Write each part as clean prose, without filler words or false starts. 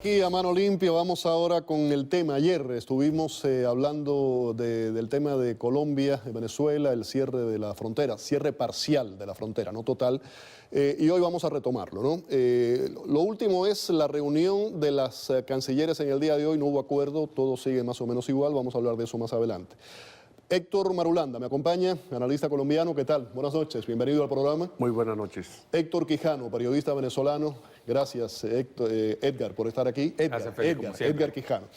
Aquí a mano limpia vamos ahora con el tema. Ayer estuvimos hablando del tema de Colombia, de Venezuela, el cierre de la frontera, cierre parcial de la frontera, no total, y hoy vamos a retomarlo, ¿no? Lo último es la reunión de las cancilleres en el día de hoy, no hubo acuerdo, todo sigue más o menos igual, vamos a hablar de eso más adelante. Héctor Marulanda me acompaña, analista colombiano, ¿qué tal? Buenas noches, bienvenido al programa. Muy buenas noches. Héctor Quijano, periodista venezolano, gracias Edgar por estar aquí. Edgar Quijano.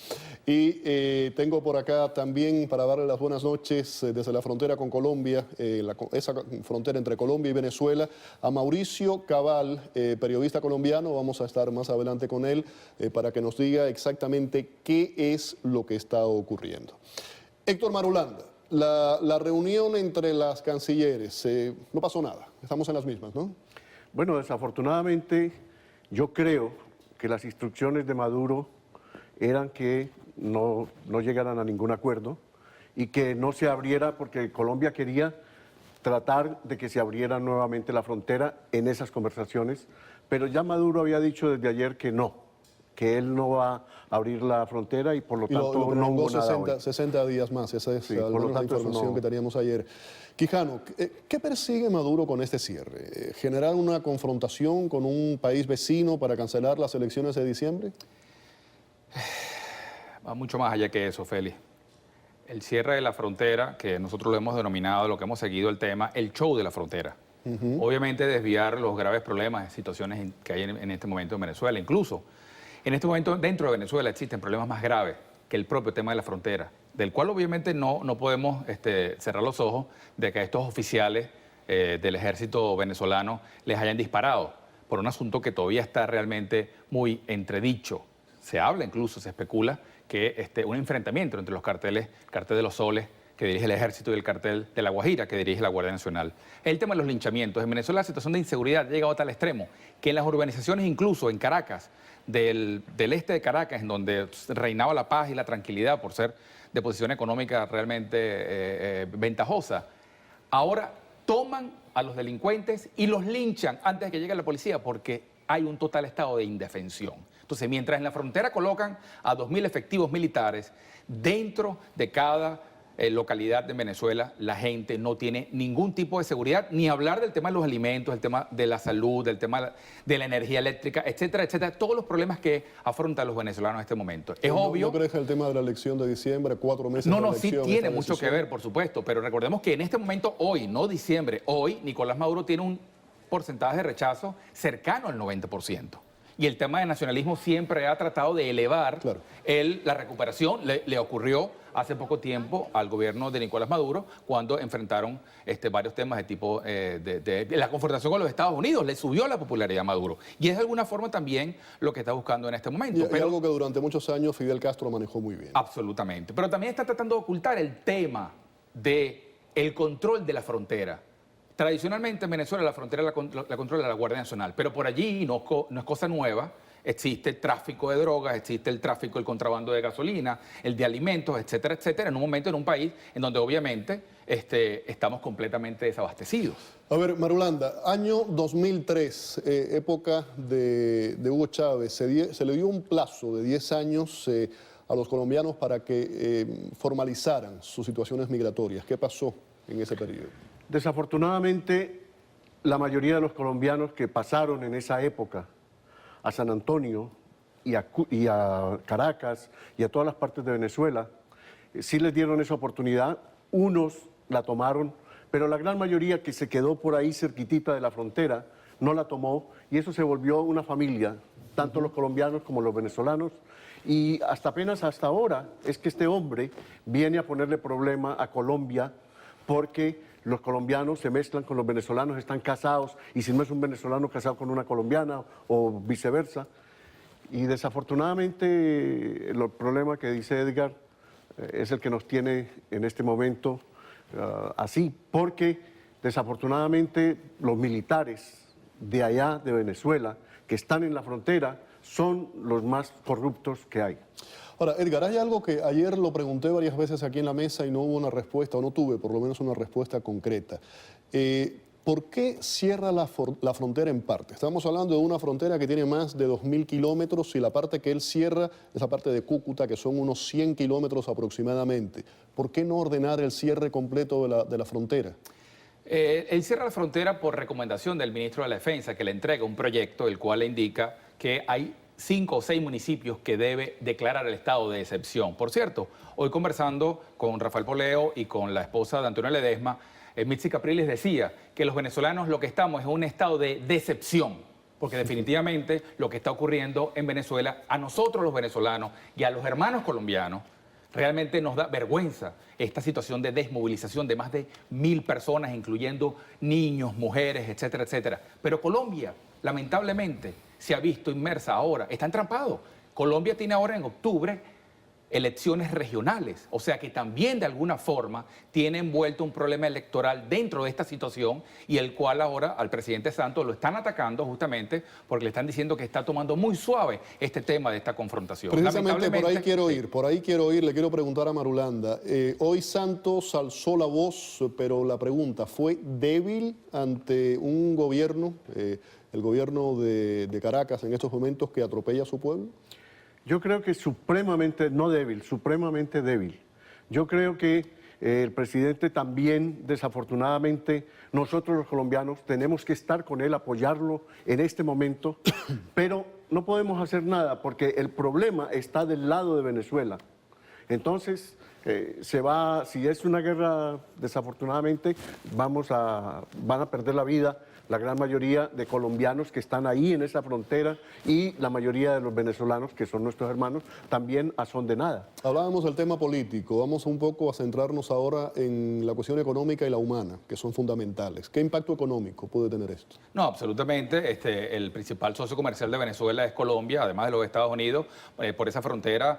Y tengo por acá también para darle las buenas noches desde la frontera con Colombia, esa frontera entre Colombia y Venezuela, a Mauricio Cabal, periodista colombiano, vamos a estar más adelante con él para que nos diga exactamente qué es lo que está ocurriendo. Héctor Marulanda. La reunión entre las cancilleres, no pasó nada, estamos en las mismas, ¿no? Bueno, desafortunadamente yo creo que las instrucciones de Maduro eran que no llegaran a ningún acuerdo y que no se abriera, porque Colombia quería tratar de que se abriera nuevamente la frontera en esas conversaciones, pero ya Maduro había dicho desde ayer que no, que él no va a abrir la frontera y por lo tanto no hubo nada 60 días más, esa es sí, la información que teníamos ayer. Quijano, ¿qué persigue Maduro con este cierre? ¿Generar una confrontación con un país vecino para cancelar las elecciones de diciembre? Va mucho más allá que eso, Félix. El cierre de la frontera, que nosotros lo hemos denominado, lo que hemos seguido el tema, el show de la frontera. Obviamente desviar los graves problemas, situaciones que hay en este momento en Venezuela. Incluso en este momento dentro de Venezuela existen problemas más graves que el propio tema de la frontera, del cual obviamente no podemos cerrar los ojos de que a estos oficiales del ejército venezolano les hayan disparado por un asunto que todavía está realmente muy entredicho. Se habla incluso, se especula que un enfrentamiento entre los carteles, el cartel de los Soles, que dirige el ejército, y el cartel de la Guajira, que dirige la Guardia Nacional. El tema de los linchamientos. En Venezuela la situación de inseguridad ha llegado a tal extremo que en las urbanizaciones, incluso en Caracas, del este de Caracas, en donde reinaba la paz y la tranquilidad por ser de posición económica realmente ventajosa, ahora toman a los delincuentes y los linchan antes de que llegue la policía porque hay un total estado de indefensión. Entonces, mientras en la frontera colocan a 2.000 efectivos militares, dentro de cada localidad de Venezuela, la gente no tiene ningún tipo de seguridad, ni hablar del tema de los alimentos, del tema de la salud, del tema de la energía eléctrica, etcétera, etcétera, todos los problemas que afrontan los venezolanos en este momento. Es obvio. ¿No crees que el tema de la elección de diciembre, 4 meses de elección? Sí tiene mucho que ver, por supuesto, pero recordemos que en este momento, hoy, no diciembre, hoy, Nicolás Maduro tiene un porcentaje de rechazo cercano al 90%. Y el tema de nacionalismo siempre ha tratado de elevar la recuperación. Le ocurrió hace poco tiempo al gobierno de Nicolás Maduro cuando enfrentaron varios temas de tipo de la confrontación con los Estados Unidos. Le subió la popularidad a Maduro. Y es de alguna forma también lo que está buscando en este momento. Pero algo que durante muchos años Fidel Castro manejó muy bien. Absolutamente. Pero también está tratando de ocultar el tema del control de la frontera. Tradicionalmente en Venezuela la frontera la controla la Guardia Nacional, pero por allí no es cosa nueva. Existe el tráfico de drogas, existe el tráfico, el contrabando de gasolina, el de alimentos, etcétera, etcétera, en un momento en un país en donde obviamente estamos completamente desabastecidos. A ver, Marulanda, año 2003, época de Hugo Chávez, se le dio un plazo de 10 años a los colombianos para que formalizaran sus situaciones migratorias. ¿Qué pasó en ese periodo? Desafortunadamente, la mayoría de los colombianos que pasaron en esa época a San Antonio y a Caracas y a todas las partes de Venezuela, sí les dieron esa oportunidad, unos la tomaron, pero la gran mayoría que se quedó por ahí cerquitita de la frontera no la tomó y eso se volvió una familia, tanto los colombianos como los venezolanos, y apenas hasta ahora es que este hombre viene a ponerle problema a Colombia porque los colombianos se mezclan con los venezolanos, están casados, y si no es un venezolano casado con una colombiana o viceversa. Y desafortunadamente el problema que dice Edgar es el que nos tiene en este momento así, porque desafortunadamente los militares de allá de Venezuela que están en la frontera son los más corruptos que hay. Ahora, Edgar, hay algo que ayer lo pregunté varias veces aquí en la mesa y no hubo una respuesta, o no tuve por lo menos una respuesta concreta. ¿Por qué cierra la frontera en parte? Estamos hablando de una frontera que tiene más de 2.000 kilómetros y la parte que él cierra es la parte de Cúcuta, que son unos 100 kilómetros aproximadamente. ¿Por qué no ordenar el cierre completo de la frontera? Él cierra la frontera por recomendación del ministro de la Defensa, que le entrega un proyecto el cual le indica que hay 5 o 6 municipios que debe declarar el estado de excepción. Por cierto, hoy conversando con Rafael Poleo y con la esposa de Antonio Ledesma, Mitzi Capriles decía que los venezolanos lo que estamos es en un estado de decepción, porque definitivamente lo que está ocurriendo en Venezuela, a nosotros los venezolanos y a los hermanos colombianos, realmente nos da vergüenza esta situación de desmovilización de más de 1.000 personas, incluyendo niños, mujeres, etcétera, etcétera. Pero Colombia, lamentablemente, se ha visto inmersa ahora, está entrampado. Colombia tiene ahora en octubre elecciones regionales, o sea que también de alguna forma tiene envuelto un problema electoral dentro de esta situación y el cual ahora al presidente Santos lo están atacando justamente porque le están diciendo que está tomando muy suave este tema de esta confrontación. Precisamente por ahí quiero ir, le quiero preguntar a Marulanda. Hoy Santos alzó la voz, pero la pregunta, ¿fue débil ante un gobierno, el gobierno de Caracas en estos momentos que atropella a su pueblo? Yo creo que supremamente, no débil, supremamente débil. Yo creo que el presidente también, desafortunadamente, nosotros los colombianos tenemos que estar con él, apoyarlo en este momento, pero no podemos hacer nada porque el problema está del lado de Venezuela. Entonces, si es una guerra, desafortunadamente, van a perder la vida la gran mayoría de colombianos que están ahí en esa frontera y la mayoría de los venezolanos, que son nuestros hermanos, también a son de nada. Hablábamos del tema político, vamos un poco a centrarnos ahora en la cuestión económica y la humana, que son fundamentales. ¿Qué impacto económico puede tener esto? No, absolutamente. El principal socio comercial de Venezuela es Colombia, además de los Estados Unidos. Por esa frontera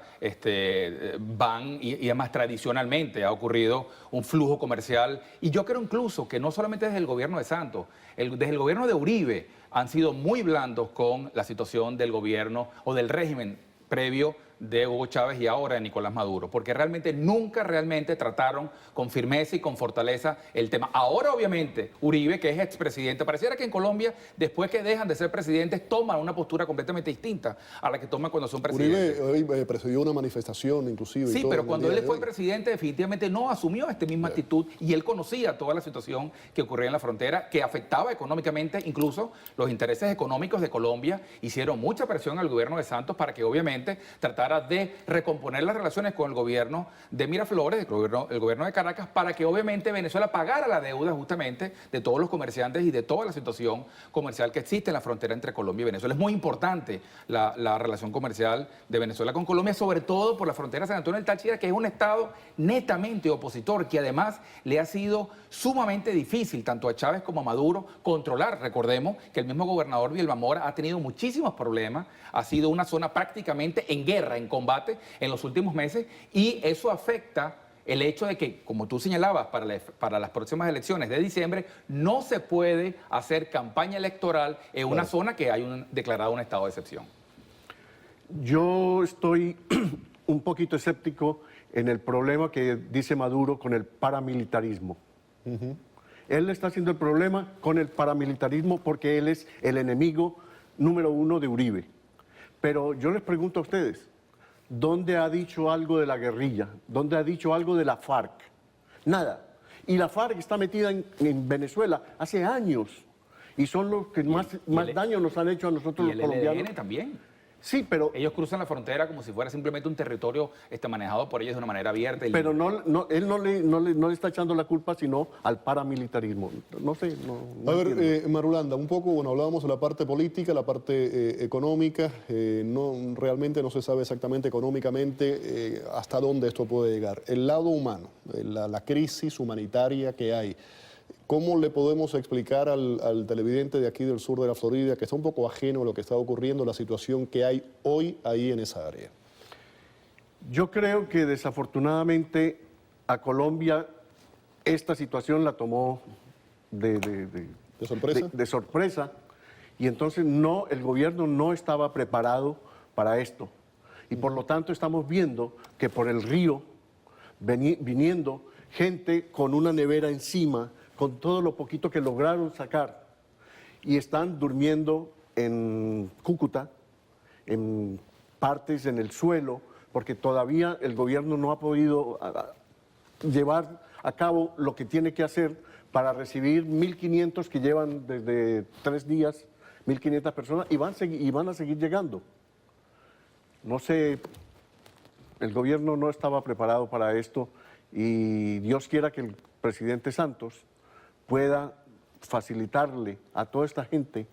van y además tradicionalmente ha ocurrido un flujo comercial. Y yo creo incluso que no solamente desde el gobierno de Santos, desde el gobierno de Uribe han sido muy blandos con la situación del gobierno o del régimen previo de Hugo Chávez y ahora de Nicolás Maduro, porque nunca trataron con firmeza y con fortaleza el tema. Ahora, obviamente, Uribe, que es expresidente, pareciera que en Colombia, después que dejan de ser presidentes, toman una postura completamente distinta a la que toman cuando son presidentes. Uribe hoy presidió una manifestación, inclusive. Sí, pero cuando él fue presidente, definitivamente no asumió esta misma actitud y él conocía toda la situación que ocurría en la frontera, que afectaba económicamente, incluso los intereses económicos de Colombia. Hicieron mucha presión al gobierno de Santos para que, obviamente, tratara de recomponer las relaciones con el gobierno de Miraflores, el gobierno de Caracas, para que obviamente Venezuela pagara la deuda justamente de todos los comerciantes y de toda la situación comercial que existe en la frontera entre Colombia y Venezuela. Es muy importante la relación comercial de Venezuela con Colombia, sobre todo por la frontera de San Antonio del Táchira, que es un estado netamente opositor, que además le ha sido sumamente difícil tanto a Chávez como a Maduro controlar. Recordemos que el mismo gobernador Vilma Mora ha tenido muchísimos problemas, ha sido una zona prácticamente en guerra, en combate en los últimos meses, y eso afecta el hecho de que, como tú señalabas, para las próximas elecciones de diciembre no se puede hacer campaña electoral en una zona que hay declarado un estado de excepción. Yo estoy un poquito escéptico en el problema que dice Maduro con el paramilitarismo. Él está haciendo el problema con el paramilitarismo porque él es el enemigo número 1 de Uribe. Pero yo les pregunto a ustedes, ¿dónde ha dicho algo de la guerrilla? ¿Dónde ha dicho algo de la FARC? Nada. Y la FARC está metida en Venezuela hace años y son los que más daño nos han hecho a nosotros los colombianos. ¿Y el ELN también? Sí, pero... Ellos cruzan la frontera como si fuera simplemente un territorio manejado por ellos de una manera abierta. Pero él no le está echando la culpa, sino al paramilitarismo. No sé, no A ver, Marulanda, un poco, bueno, hablábamos de la parte política, la parte económica. Realmente no se sabe exactamente económicamente hasta dónde esto puede llegar. El lado humano, la crisis humanitaria que hay. ¿Cómo le podemos explicar al televidente de aquí del sur de la Florida, que está un poco ajeno a lo que está ocurriendo, la situación que hay hoy ahí en esa área? Yo creo que desafortunadamente a Colombia esta situación la tomó ¿De sorpresa? De sorpresa. Y entonces el gobierno no estaba preparado para esto. Y por lo tanto estamos viendo que por el río viniendo gente con una nevera encima, con todo lo poquito que lograron sacar y están durmiendo en Cúcuta, en partes en el suelo, porque todavía el gobierno no ha podido llevar a cabo lo que tiene que hacer para recibir 1.500 que llevan desde 3 días, 1.500 personas, y van a seguir llegando. No sé, el gobierno no estaba preparado para esto y Dios quiera que el presidente Santos pueda facilitarle a toda esta gente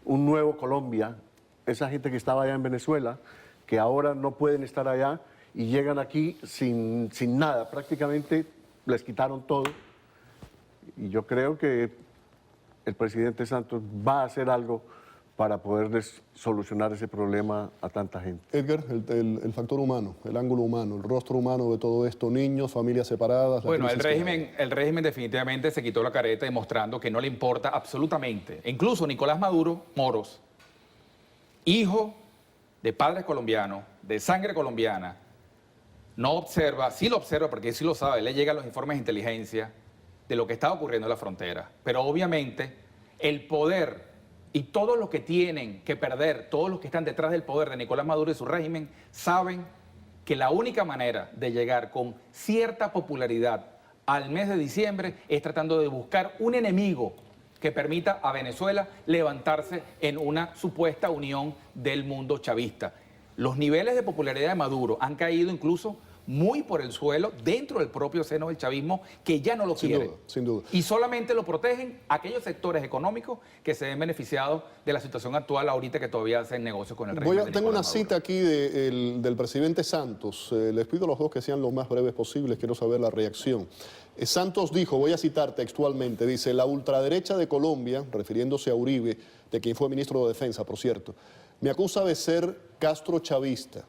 un nuevo Colombia, esa gente que estaba allá en Venezuela, que ahora no pueden estar allá y llegan aquí sin nada, prácticamente les quitaron todo. Y yo creo que el presidente Santos va a hacer algo para poderles solucionar ese problema a tanta gente. Edgar, el factor humano, el ángulo humano, el rostro humano de todo esto, niños, familias separadas. Bueno, el régimen definitivamente se quitó la careta demostrando que no le importa absolutamente. E incluso Nicolás Maduro Moros, hijo de padres colombianos, de sangre colombiana, no observa, sí lo observa porque sí lo sabe, le llegan los informes de inteligencia de lo que está ocurriendo en la frontera. Pero obviamente el poder y todos los que tienen que perder, todos los que están detrás del poder de Nicolás Maduro y su régimen, saben que la única manera de llegar con cierta popularidad al mes de diciembre es tratando de buscar un enemigo que permita a Venezuela levantarse en una supuesta unión del mundo chavista. Los niveles de popularidad de Maduro han caído incluso muy por el suelo dentro del propio seno del chavismo, que ya no lo quieren. Sin duda. Y solamente lo protegen aquellos sectores económicos que se ven beneficiados de la situación actual ahorita que todavía hacen negocios con el régimen. Tengo una cita aquí del presidente Santos. Les pido a los dos que sean lo más breves posibles, quiero saber la reacción. Santos dijo, voy a citar textualmente, dice, la ultraderecha de Colombia, refiriéndose a Uribe, de quien fue ministro de Defensa, por cierto, me acusa de ser castrochavista.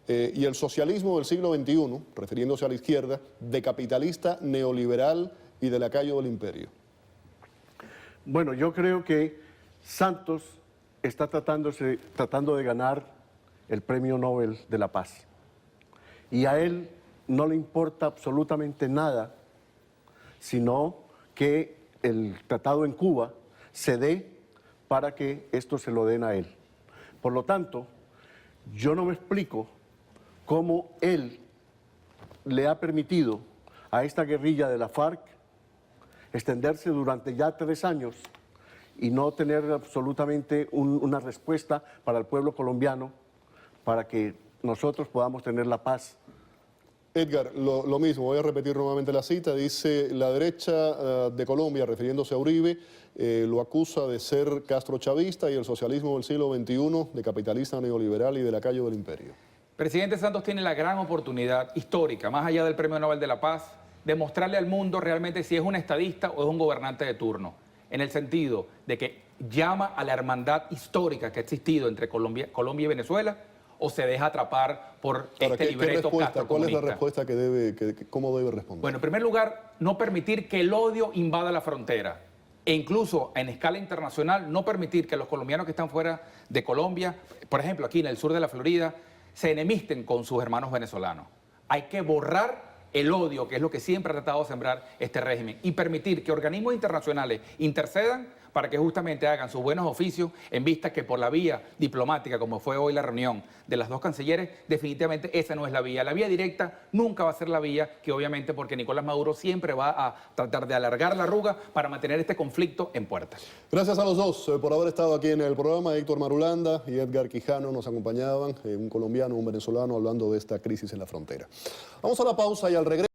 Y el socialismo del siglo XXI, refiriéndose a la izquierda, de capitalista, neoliberal y de lacayo del imperio. Bueno, yo creo que Santos está tratando de ganar el Premio Nobel de la Paz. Y a él no le importa absolutamente nada, sino que el tratado en Cuba se dé para que esto se lo den a él. Por lo tanto, yo no me explico cómo él le ha permitido a esta guerrilla de la FARC extenderse durante ya 3 años y no tener absolutamente una respuesta para el pueblo colombiano para que nosotros podamos tener la paz. Edgar, lo mismo, voy a repetir nuevamente la cita, dice la derecha de Colombia, refiriéndose a Uribe, lo acusa de ser castrochavista y el socialismo del siglo XXI de capitalista neoliberal y de lacayo del imperio. Presidente Santos tiene la gran oportunidad histórica, más allá del Premio Nobel de la Paz, de mostrarle al mundo realmente si es un estadista o es un gobernante de turno, en el sentido de que llama a la hermandad histórica que ha existido entre Colombia y Venezuela, o se deja atrapar por este libreto castrocomunista. ¿Cuál es la respuesta cómo debe responder? Bueno, en primer lugar, no permitir que el odio invada la frontera. E incluso en escala internacional, no permitir que los colombianos que están fuera de Colombia, por ejemplo, aquí en el sur de la Florida, se enemisten con sus hermanos venezolanos. Hay que borrar el odio, que es lo que siempre ha tratado de sembrar este régimen, y permitir que organismos internacionales intercedan para que justamente hagan sus buenos oficios en vista que por la vía diplomática, como fue hoy la reunión de las dos cancilleres, definitivamente esa no es la vía. La vía directa nunca va a ser la vía que obviamente porque Nicolás Maduro siempre va a tratar de alargar la arruga para mantener este conflicto en puertas. Gracias a los dos por haber estado aquí en el programa. Héctor Marulanda y Edgar Quijano nos acompañaban, un colombiano, un venezolano, hablando de esta crisis en la frontera. Vamos a la pausa y al regreso.